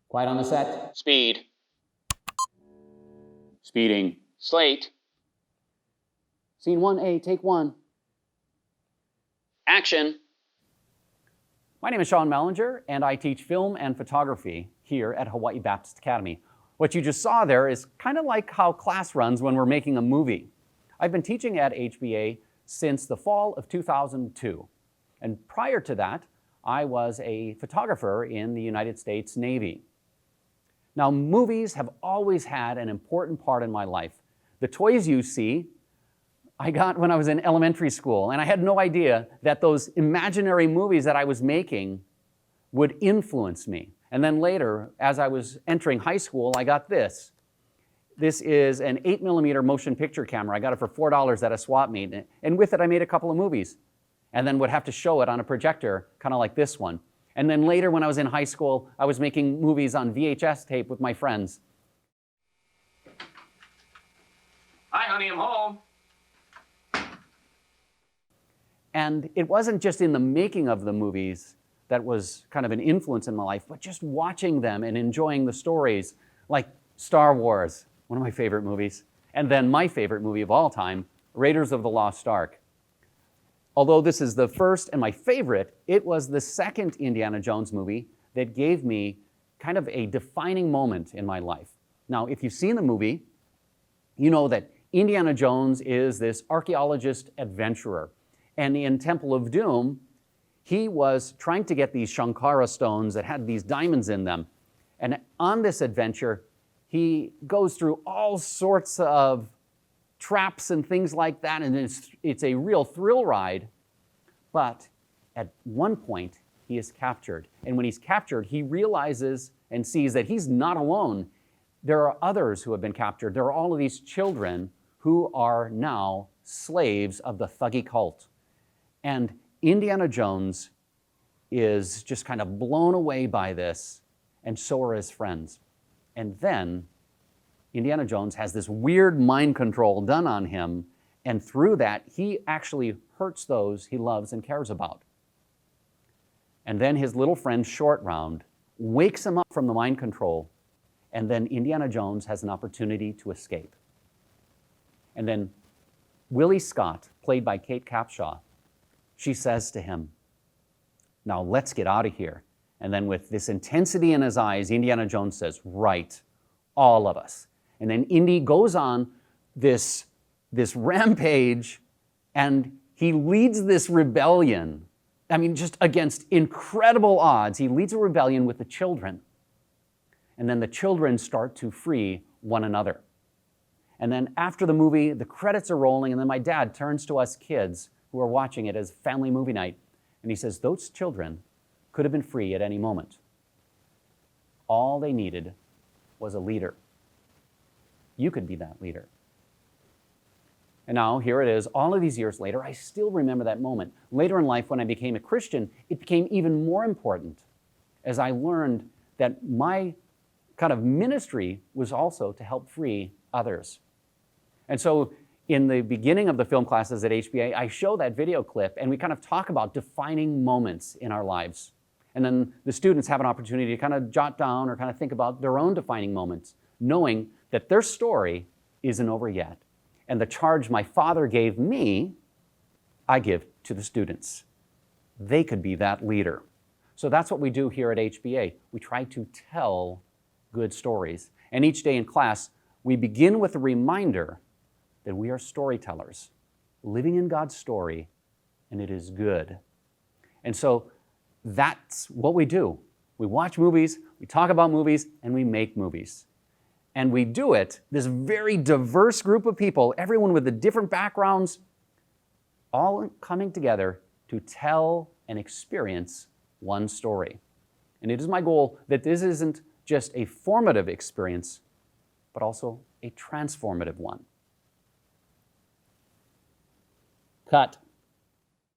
Quiet on the set. Speed. Speeding. Slate. Scene 1A, take 1. Action. My name is Sean Mellinger, and I teach film and photography here at Hawaii Baptist Academy. What you just saw there is kind of like how class runs when we're making a movie. I've been teaching at HBA since the fall of 2002. And prior to that, I was a photographer in the United States Navy. Now, movies have always had an important part in my life. The toys you see, I got when I was in elementary school, and I had no idea that those imaginary movies that I was making would influence me. And then later, as I was entering high school, I got this. This is an 8mm motion picture camera. I got it for $4 at a swap meet, and with it I made a couple of movies, and then would have to show it on a projector, kind of like this one. And then later, when I was in high school, I was making movies on VHS tape with my friends. Hi, honey, I'm home. And it wasn't just in the making of the movies that was kind of an influence in my life, but just watching them and enjoying the stories, like Star Wars, one of my favorite movies, and then my favorite movie of all time, Raiders of the Lost Ark. Although this is the first and my favorite, it was the second Indiana Jones movie that gave me kind of a defining moment in my life. Now, if you've seen the movie, you know that Indiana Jones is this archaeologist adventurer. And in Temple of Doom, he was trying to get these Shankara stones that had these diamonds in them. And on this adventure, he goes through all sorts of traps and things like that, and it's a real thrill ride. But at one point, he is captured. And when he's captured, he realizes and sees that he's not alone. There are others who have been captured. There are all of these children who are now slaves of the Thuggee cult. And Indiana Jones is just kind of blown away by this, and so are his friends. And then Indiana Jones has this weird mind control done on him, and through that, he actually hurts those he loves and cares about. And then his little friend Short Round wakes him up from the mind control, and then Indiana Jones has an opportunity to escape. And then Willie Scott, played by Kate Capshaw, she says to him, "Now let's get out of here." And then with this intensity in his eyes, Indiana Jones says, "Right, all of us." And then Indy goes on this rampage, and he leads this rebellion. I mean, just against incredible odds, he leads a rebellion with the children. And then the children start to free one another. And then after the movie, the credits are rolling, and then my dad turns to us kids who are watching it as family movie night, and he says, those children could have been free at any moment. All they needed was a leader. You could be that leader. And now, here it is, all of these years later, I still remember that moment. Later in life, when I became a Christian, it became even more important as I learned that my kind of ministry was also to help free others. And so, in the beginning of the film classes at HBA, I show that video clip, and we kind of talk about defining moments in our lives. And then the students have an opportunity to kind of jot down or kind of think about their own defining moments, knowing that their story isn't over yet. And the charge my father gave me, I give to the students. They could be that leader. So that's what we do here at HBA. We try to tell good stories. And each day in class, we begin with a reminder that we are storytellers, living in God's story, and it is good. And so that's what we do. We watch movies, we talk about movies, and we make movies. And we do it, this very diverse group of people, everyone with the different backgrounds, all coming together to tell and experience one story. And it is my goal that this isn't just a formative experience, but also a transformative one. Cut.